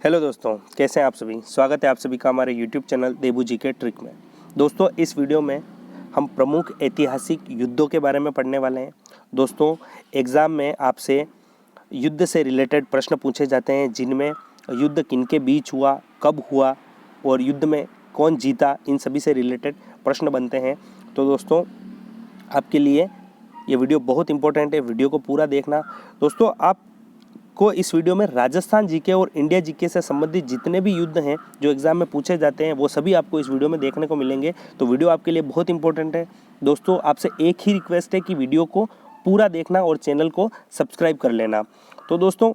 Hello दोस्तों, कैसे हैं आप सभी। स्वागत है आप सभी का हमारे यूट्यूब चैनल देबू जी के ट्रिक में। दोस्तों, इस वीडियो में हम प्रमुख ऐतिहासिक युद्धों के बारे में पढ़ने वाले हैं। दोस्तों, एग्ज़ाम में आपसे युद्ध से रिलेटेड प्रश्न पूछे जाते हैं, जिनमें युद्ध किनके बीच हुआ, कब हुआ और युद्ध में कौन जीता, इन सभी से रिलेटेड प्रश्न बनते हैं। तो दोस्तों, आपके लिए ये वीडियो बहुत इंपॉर्टेंट है, वीडियो को पूरा देखना। दोस्तों, आप को इस वीडियो में राजस्थान जीके और इंडिया जीके से संबंधित जितने भी युद्ध हैं जो एग्जाम में पूछे जाते हैं, वो सभी आपको इस वीडियो में देखने को मिलेंगे। तो वीडियो आपके लिए बहुत इंपॉर्टेंट है। दोस्तों, आपसे एक ही रिक्वेस्ट है कि वीडियो को पूरा देखना और चैनल को सब्सक्राइब कर लेना। तो दोस्तों,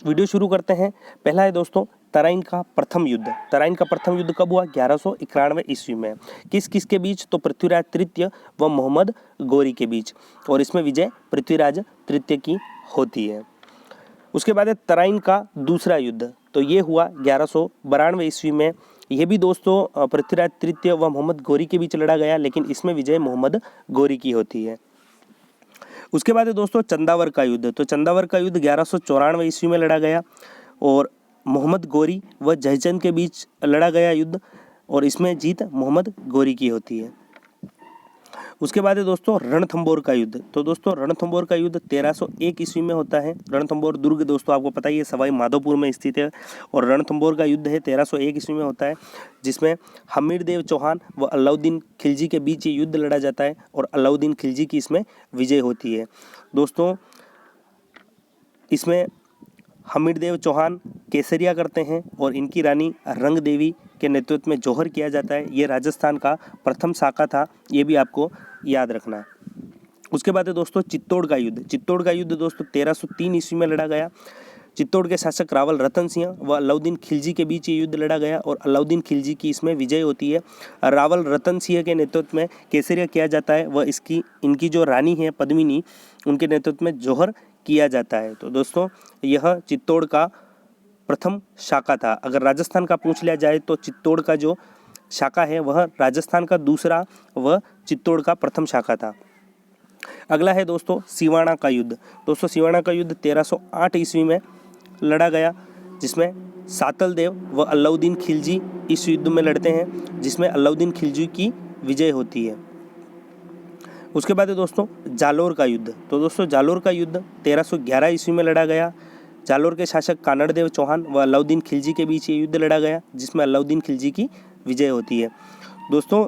वीडियो शुरू करते हैं। पहला है दोस्तों तराइन का प्रथम युद्ध। तराइन का प्रथम युद्ध कब हुआ? 1191 ईस्वी में। किस किस के बीच? तो पृथ्वीराज तृतीय व मोहम्मद गोरी के बीच, और इसमें विजय पृथ्वीराज तृतीय की होती है। उसके बाद है तराइन का दूसरा युद्ध। तो ये हुआ 1192 ईस्वी में। ये भी दोस्तों पृथ्वीराज तृतीय व मोहम्मद गोरी के बीच लड़ा गया, लेकिन इसमें विजय मोहम्मद गोरी की होती है। उसके बाद है दोस्तों चंदावर का युद्ध। तो चंदावर का युद्ध 1194 ईस्वी में लड़ा गया और मोहम्मद गोरी व जयचंद के बीच लड़ा गया युद्ध, और इसमें जीत मोहम्मद गोरी की होती है। उसके बाद है दोस्तों रणथंबोर का युद्ध। तो दोस्तों रणथंबोर का युद्ध 1301 ईस्वी में होता है। रणथंबोर दुर्ग दोस्तों आपको पता ही है, सवाई माधोपुर में स्थित है, और रणथंबोर का युद्ध है 1301 ईस्वी में होता है, जिसमें हमीरदेव चौहान व अलाउद्दीन खिलजी के बीच ये युद्ध लड़ा जाता है, और अलाउद्दीन खिलजी की इसमें विजय होती है। दोस्तों, इसमें हमीरदेव चौहान केसरिया करते हैं और इनकी रानी रंग देवी के नेतृत्व में जौहर किया जाता है। ये राजस्थान का प्रथम शाखा था, ये भी आपको याद रखना। उसके बाद है दोस्तों चित्तौड़ का युद्ध। चित्तौड़ का युद्ध दोस्तों 1303 ईस्वी में लड़ा गया। चित्तौड़ के शासक रावल रतन सिंह व अलाउद्दीन खिलजी के बीच ये युद्ध लड़ा गया, और अलाउद्दीन खिलजी की इसमें विजय होती है। रावल रतन सिंह के नेतृत्व में केसरिया किया जाता है, व इनकी जो रानी है पद्मिनी, उनके नेतृत्व में जौहर किया जाता है। तो दोस्तों, यह चित्तौड़ का प्रथम शाखा था। अगर राजस्थान का पूछ लिया जाए तो चित्तौड़ का जो शाखा है वह राजस्थान का दूसरा व चित्तौड़ का प्रथम शाखा था। अगला है दोस्तों सिवाना का युद्ध। दोस्तों, सिवाना का युद्ध 1308 ईस्वी में लड़ा गया, जिसमें सातल देव व अलाउद्दीन खिलजी इस युद्ध में लड़ते हैं, जिसमें अलाउद्दीन खिलजी की विजय होती है। उसके बाद है दोस्तों जालोर का युद्ध। तो दोस्तों जालोर का युद्ध 1311 ईस्वी में लड़ा गया। जालोर के शासक कानड़देव चौहान व अलाउद्दीन खिलजी के बीच ये युद्ध लड़ा गया, जिसमें अलाउद्दीन खिलजी की विजय होती है। दोस्तों,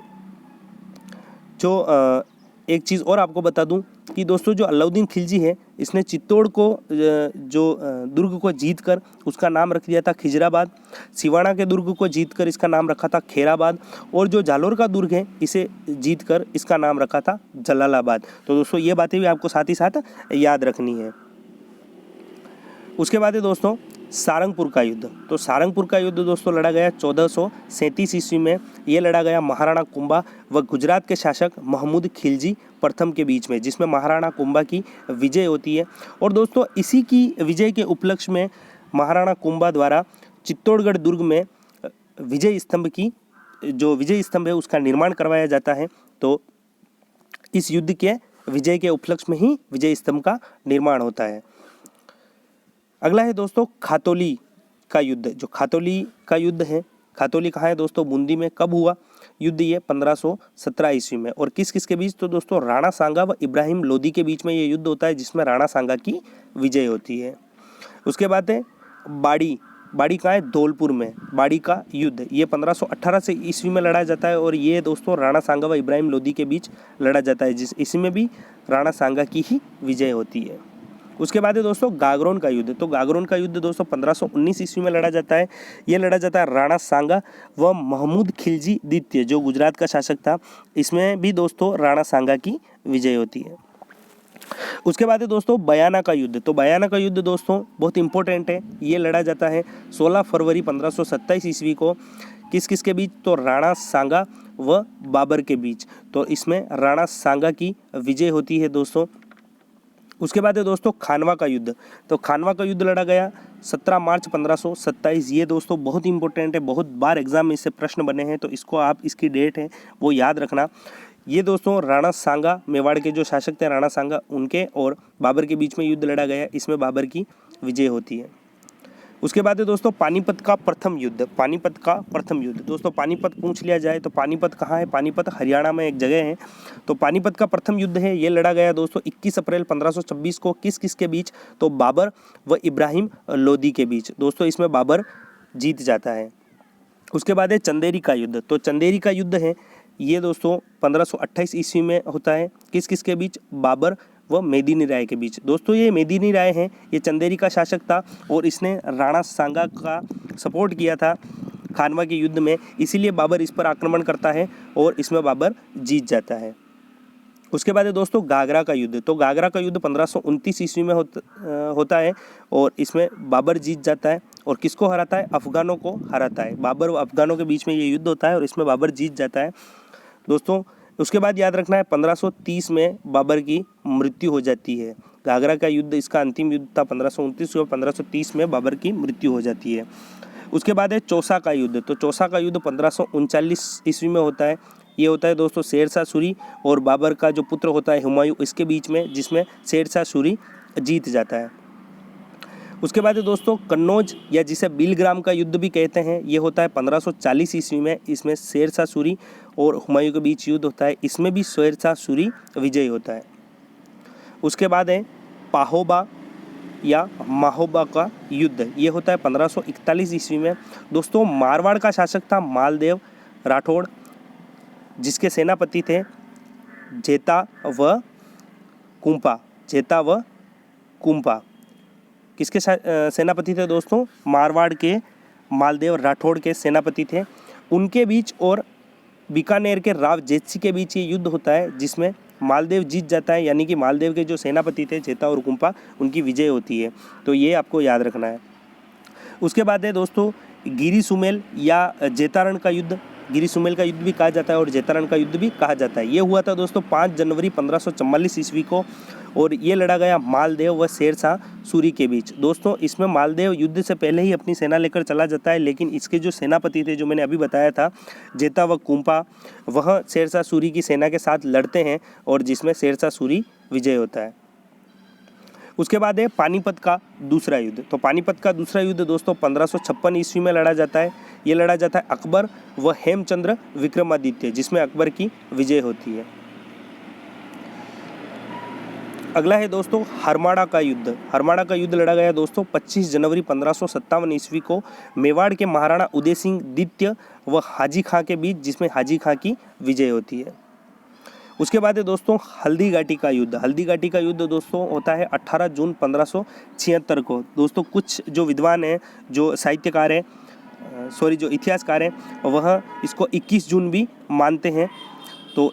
जो एक चीज़ और आपको बता दूं कि दोस्तों जो अलाउद्दीन खिलजी है, इसने चित्तौड़ को दुर्ग को जीतकर उसका नाम रख दिया था खिजराबाद। सिवाना के दुर्ग को जीतकर इसका नाम रखा था खेराबाद, और जो जालोर का दुर्ग है इसे जीतकर इसका नाम रखा था जलालाबाद। तो दोस्तों ये बातें भी आपको साथ ही साथ याद रखनी है। उसके बाद है दोस्तों सारंगपुर का युद्ध। तो सारंगपुर का युद्ध दोस्तों लड़ा गया 1437 ईस्वी में। ये लड़ा गया महाराणा कुंभा व गुजरात के शासक महमूद खिलजी प्रथम के बीच में, जिसमें महाराणा कुंभा की विजय होती है। और दोस्तों इसी की विजय के उपलक्ष्य में महाराणा कुंभा द्वारा चित्तौड़गढ़ दुर्ग में विजय स्तंभ की जो विजय स्तंभ है उसका निर्माण करवाया जाता है। तो इस युद्ध के विजय के उपलक्ष्य में ही विजय स्तंभ का निर्माण होता है। अगला है दोस्तों खातौली का युद्ध। जो खातौली का युद्ध है, खातौली कहाँ है दोस्तों? बूंदी में। कब हुआ युद्ध? ये 1517 ईस्वी में। और किस किस के बीच? तो दोस्तों राणा सांगा व इब्राहिम लोदी के बीच में ये युद्ध होता है, जिसमें राणा सांगा की विजय होती है। उसके बाद है बाड़ी। बाड़ी कहाँ है? धौलपुर में। बाड़ी का युद्ध ये 1518 से ईस्वी में लड़ा जाता है, और ये दोस्तों राणा सांगा व इब्राहिम लोदी के बीच लड़ा जाता है, इसमें भी राणा सांगा की ही विजय होती है। उसके बाद है दोस्तों गागरोन का युद्ध। तो गागरोन का युद्ध दोस्तों 1519 ईस्वी में लड़ा जाता है। ये लड़ा जाता है राणा सांगा व महमूद खिलजी द्वितीय, जो गुजरात का शासक था। इसमें भी दोस्तों राणा सांगा की विजय होती है। उसके बाद है दोस्तों बयाना का युद्ध। तो बयाना का युद्ध दोस्तों बहुत इंपॉर्टेंट है। ये लड़ा जाता है 16 फरवरी 1527 ईस्वी को। किस किस के बीच? तो राणा सांगा व बाबर के बीच। तो इसमें राणा सांगा की विजय होती है दोस्तों। उसके बाद है दोस्तों खानवा का युद्ध। तो खानवा का युद्ध लड़ा गया 17 मार्च 1527। ये दोस्तों बहुत इंपॉर्टेंट है, बहुत बार एग्जाम में इससे प्रश्न बने हैं, तो इसको आप इसकी डेट है वो याद रखना। ये दोस्तों राणा सांगा, मेवाड़ के जो शासक थे राणा सांगा, उनके और बाबर के बीच में युद्ध लड़ा गया। इसमें बाबर की विजय होती है। उसके बाद है दोस्तों पानीपत का प्रथम युद्ध। पानीपत का प्रथम युद्ध दोस्तों, पानीपत पूछ लिया जाए तो पानीपत कहाँ है? पानीपत हरियाणा में एक जगह है। तो पानीपत का प्रथम युद्ध है, ये लड़ा गया दोस्तों 21 अप्रैल 1526 को। किस किस के बीच? तो बाबर व इब्राहिम लोदी के बीच। दोस्तों इसमें बाबर जीत जाता है। उसके बाद है चंदेरी का युद्ध। तो चंदेरी का युद्ध है ये दोस्तों 1528 ईस्वी में होता है। किस किस के बीच? बाबर व मेदिनी राय के बीच। दोस्तों ये मेदिनी राय है, ये चंदेरी का शासक था और इसने राणा सांगा का सपोर्ट किया था खानवा के युद्ध में, इसीलिए बाबर इस पर आक्रमण करता है और इसमें बाबर जीत जाता है। उसके बाद है दोस्तों घाघरा का युद्ध। तो घाघरा का युद्ध 1529 ईस्वी में होता है और इसमें बाबर जीत जाता है और किसको हराता है? अफगानों को हराता है। बाबर व अफगानों के बीच में ये युद्ध होता है और इसमें बाबर जीत जाता है दोस्तों। उसके बाद याद रखना है 1530 में बाबर की मृत्यु हो जाती है। घाघरा का युद्ध इसका अंतिम युद्ध था 1529 और 1530 में बाबर की मृत्यु हो जाती है। उसके बाद है चौसा का युद्ध। तो चौसा का युद्ध 1539 ईस्वी में होता है। ये होता है दोस्तों शेरशाह सूरी और बाबर का जो पुत्र होता है हुमायूं, इसके बीच में, जिसमें शेरशाह सूरी जीत जाता है। उसके बाद है दोस्तों कन्नौज या जिसे बिलग्राम का युद्ध भी कहते हैं, ये होता है 1540 ईस्वी में। इसमें शेरशाह सूरी और हुमायूं के बीच युद्ध होता है, इसमें भी शेरशाह सूरी विजयी होता है। उसके बाद है पाहोबा या माहोबा का युद्ध, ये होता है 1541 ईस्वी में। दोस्तों मारवाड़ का शासक था मालदेव राठौड़, जिसके सेनापति थे जेता व कुंपा। जेता व कुंपा किसके सेनापति थे दोस्तों? मारवाड़ के मालदेव राठौड़ के सेनापति थे। उनके बीच और बीकानेर के राव जेतसी के बीच ये युद्ध होता है, जिसमें मालदेव जीत जाता है, यानी कि मालदेव के जो सेनापति थे जेता और कुंपा, उनकी विजय होती है। तो ये आपको याद रखना है। उसके बाद है दोस्तों गिरी सुमेल या जेतारण का युद्ध। गिरी सुमेल का युद्ध भी कहा जाता है और जेतारण का युद्ध भी कहा जाता है। ये हुआ था दोस्तों 5 जनवरी 1544 ईस्वी को और ये लड़ा गया मालदेव व शेरशाह सूरी के बीच। दोस्तों इसमें मालदेव युद्ध से पहले ही अपनी सेना लेकर चला जाता है, लेकिन इसके जो सेनापति थे, जो मैंने अभी बताया था जेता व कुंपा, वह शेरशाह सूरी की सेना के साथ लड़ते हैं और जिसमें शेरशाह सूरी विजय होता है। उसके बाद है पानीपत का दूसरा युद्ध। तो पानीपत का दूसरा युद्ध दोस्तों 1556 ईस्वी में लड़ा जाता है। ये लड़ा जाता है अकबर व हेमचंद्र विक्रमादित्य, जिसमें अकबर की विजय होती है। अगला है दोस्तों हरमाड़ा का युद्ध। हरमाड़ा का युद्ध लड़ा गया दोस्तों 25 जनवरी 1557 ईस्वी को मेवाड़ के महाराणा उदय सिंह द्वितीय व हाजी खां के बीच, जिसमें हाजी खां की विजय होती है। उसके बाद है दोस्तों हल्दी घाटी का युद्ध। हल्दी घाटी का युद्ध दोस्तों होता है 18 जून 1576 को। दोस्तों कुछ जो विद्वान हैं, जो साहित्यकार हैं, जो इतिहासकार हैं, वह इसको 21 जून भी मानते हैं। तो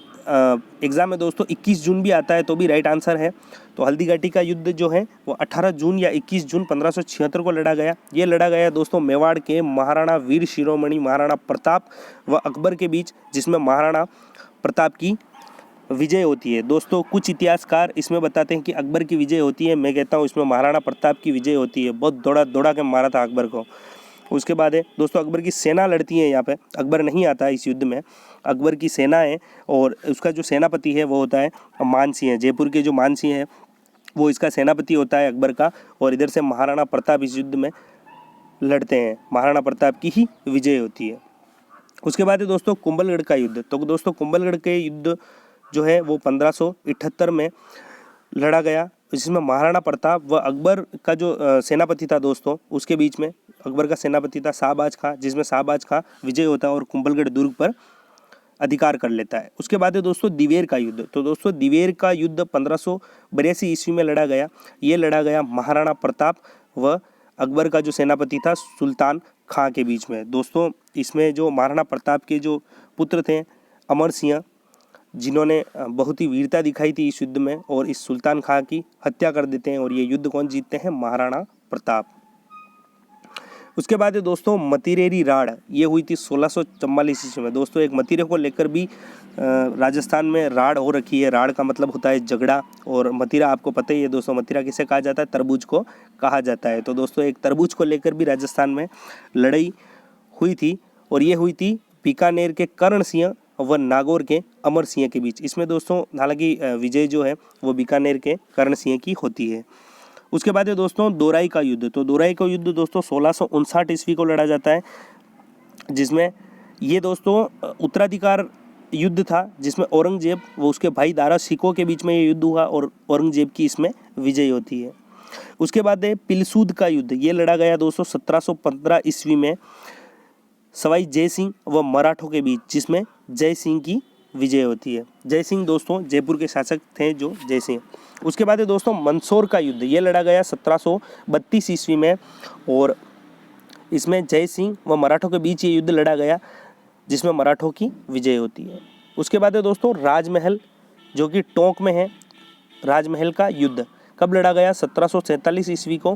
एग्ज़ाम में दोस्तों 21 जून भी आता है तो भी राइट आंसर है। तो हल्दी घाटी का युद्ध जो है वो 18 जून या 21 जून 1576 को लड़ा गया। ये लड़ा गया दोस्तों मेवाड़ के महाराणा वीर शिरोमणि महाराणा प्रताप व अकबर के बीच, जिसमें महाराणा प्रताप की विजय होती है। दोस्तों कुछ इतिहासकार इसमें बताते हैं कि अकबर की विजय होती है, मैं कहता हूँ इसमें महाराणा प्रताप की विजय होती है। बहुत दौड़ा के मारा था अकबर को। उसके बाद है दोस्तों अकबर की सेना लड़ती है यहाँ पे। अकबर नहीं आता है इस युद्ध में, अकबर की सेना है और उसका जो सेनापति है वो होता है मानसिंह। जयपुर के जो मानसिंह है वो इसका सेनापति होता है अकबर का, और इधर से महाराणा प्रताप इस युद्ध में लड़ते हैं। महाराणा प्रताप की ही विजय होती है। उसके बाद है दोस्तों कुंभलगढ़ का युद्ध। तो दोस्तों कुंभलगढ़ के युद्ध जो है वो 1578 में लड़ा गया, जिसमें महाराणा प्रताप व अकबर का जो सेनापति था दोस्तों, उसके बीच में अकबर का सेनापति था शाहबाज खां, जिसमें शाहबाज खां विजय होता है और कुंभलगढ़ दुर्ग पर अधिकार कर लेता है। उसके बाद है दोस्तों दिवेर का युद्ध। तो दोस्तों दिवेर का युद्ध 1582 ईस्वी में लड़ा गया। ये लड़ा गया महाराणा प्रताप व अकबर का जो सेनापति था सुल्तान खां के बीच में। दोस्तों इसमें जो महाराणा प्रताप के जो पुत्र थे अमर सिंह, जिन्होंने बहुत ही वीरता दिखाई थी इस युद्ध में, और इस सुल्तान खां की हत्या कर देते हैं और ये युद्ध कौन जीतते हैं? महाराणा प्रताप। उसके बाद है दोस्तों मतिरेरी राड़। ये हुई थी 1644 ईस्वी में। दोस्तों एक मतिरे को लेकर भी राजस्थान में राड़ हो रखी है। राड़ का मतलब होता है झगड़ा, और मतिरा आपको पता ही है दोस्तों, मतिरा किसे कहा जाता है? तरबूज को कहा जाता है। तो दोस्तों एक तरबूज को लेकर भी राजस्थान में लड़ाई हुई थी, और ये हुई थी बीकानेर के कर्ण सिंह व नागौर के अमर सिंह के बीच। इसमें दोस्तों हालांकि विजय जो है वो बीकानेर के कर्ण सिंह की होती है। उसके बाद है दोस्तों दोराई का युद्ध। तो दोराई का युद्ध दोस्तों 1659 ईस्वी को लड़ा जाता है, जिसमें ये दोस्तों उत्तराधिकार युद्ध था, जिसमें औरंगजेब व उसके भाई दारा शिकोह के बीच में ये युद्ध हुआ और औरंगजेब की इसमें विजय होती है। उसके बाद है पिलसूद का युद्ध। ये लड़ा गया दोस्तों 1715 ईस्वी में सवाई जय सिंह व मराठों के बीच, जिसमें जय सिंह की विजय होती है। जय सिंह दोस्तों जयपुर के शासक थे जो जय सिंह। उसके बाद है दोस्तों मंदसौर का युद्ध। ये लड़ा गया 1732 ईस्वी में और इसमें जय सिंह व मराठों के बीच ये युद्ध लड़ा गया, जिसमें मराठों की विजय होती है। उसके बाद है दोस्तों राजमहल, जो कि टोंक में है। राजमहल का युद्ध कब लड़ा गया? 1747 ईस्वी को।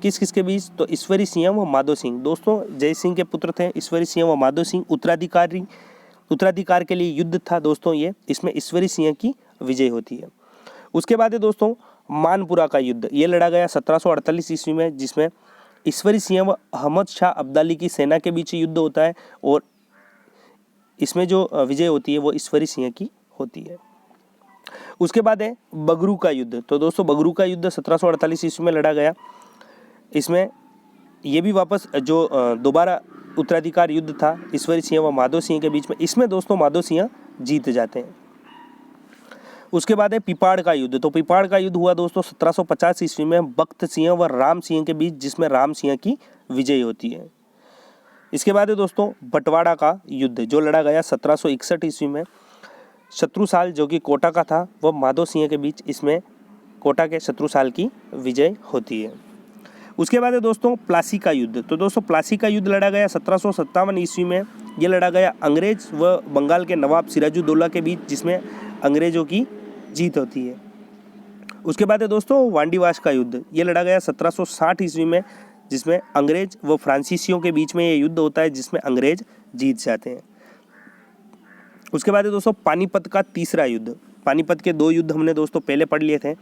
किस किस के बीच? तो ईश्वरी सिंह व माधो सिंह। दोस्तों जय सिंह के पुत्र थे ईश्वरी सिंह व माधो सिंह। उत्तराधिकार के लिए युद्ध था दोस्तों ये, इसमें ईश्वरी सिंह की विजय होती है। उसके बाद है दोस्तों मानपुरा का युद्ध। ये लड़ा गया 1748 ईस्वी में, जिसमें ईश्वरी सिंह व अहमद शाह अब्दाली की सेना के बीच युद्ध होता है और इसमें जो विजय होती है वो ईश्वरी सिंह की होती है। उसके बाद है बगरू का युद्ध। तो दोस्तों बगरू का युद्ध 1748 ईस्वी में लड़ा गया। इसमें ये भी वापस जो दोबारा उत्तराधिकार युद्ध था ईश्वरी सिंह व माधो सिंह के बीच में, इसमें दोस्तों माधो सिंह जीत जाते हैं। उसके बाद है पिपाड़ का युद्ध। तो पिपाड़ का युद्ध हुआ दोस्तों 1750 ईस्वी में बख्त सिंह व राम सिंह के बीच, जिसमें राम सिंह की विजय होती है। इसके बाद है दोस्तों बंटवाड़ा का युद्ध, जो लड़ा गया 1761 ईस्वी में। शत्रुसाल जो कि कोटा का था वह माधो सिंह के बीच, इसमें कोटा के शत्रुसाल की विजय होती है। उसके बाद है दोस्तों प्लासी का युद्ध। तो दोस्तों प्लासी का युद्ध लड़ा गया 1757 ईस्वी में। ये लड़ा गया अंग्रेज व बंगाल के नवाब सिराजुद्दौला के बीच, जिसमें अंग्रेजों की जीत होती है। उसके बाद है दोस्तों वांडीवाश का युद्ध। ये लड़ा गया 1760 ईस्वी में, जिसमें अंग्रेज व फ्रांसीसियों के बीच में ये युद्ध होता है, जिसमें अंग्रेज जीत जाते हैं। उसके बाद है दोस्तों पानीपत का तीसरा युद्ध। पानीपत के 2 युद्ध हमने दोस्तों पहले पढ़ लिए थे।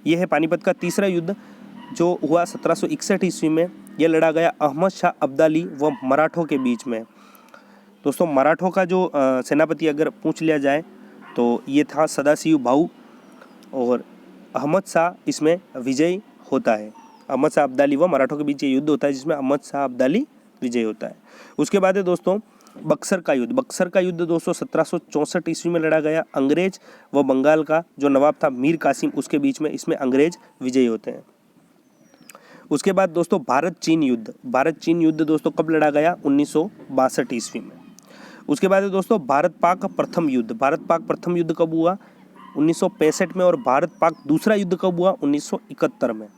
ये है पानीपत का तीसरा युद्ध, जो हुआ 1761 ईस्वी में। यह लड़ा गया अहमद शाह अब्दाली व मराठों के बीच में। दोस्तों मराठों का जो सेनापति अगर पूछ लिया जाए तो ये था सदाशिव भाऊ और अहमद शाह इसमें विजयी होता है। अहमद शाह अब्दाली व मराठों के बीच ये युद्ध होता है, जिसमें अहमद शाह अब्दाली विजयी होता है। उसके बाद है दोस्तों बक्सर का युद्ध। बक्सर का युद्ध दोस्तों 1764 ईस्वी में लड़ा गया। अंग्रेज व बंगाल का जो नवाब था मीर कासिम, उसके बीच में, इसमें अंग्रेज विजयी होते हैं। उसके बाद दोस्तों भारत चीन युद्ध। भारत चीन युद्ध दोस्तों कब लड़ा गया? 1962 ईस्वी में। उसके बाद दोस्तों भारत पाक प्रथम युद्ध। भारत पाक प्रथम युद्ध कब हुआ? 1965 में। और भारत पाक दूसरा युद्ध कब हुआ? 1971 में।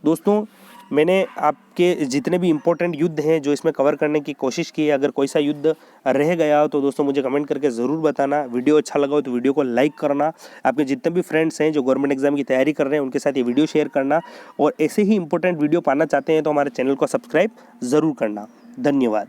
दोस्तों मैंने आपके जितने भी इम्पोर्टेंट युद्ध हैं जो इसमें कवर करने की कोशिश की है। अगर कोई सा युद्ध रह गया हो तो दोस्तों मुझे कमेंट करके ज़रूर बताना। वीडियो अच्छा लगा हो तो वीडियो को लाइक करना। आपके जितने भी फ्रेंड्स हैं जो गवर्नमेंट एग्जाम की तैयारी कर रहे हैं उनके साथ ये वीडियो शेयर करना। और ऐसे ही इंपॉर्टेंट वीडियो पाना चाहते हैं तो हमारे चैनल को सब्सक्राइब ज़रूर करना। धन्यवाद।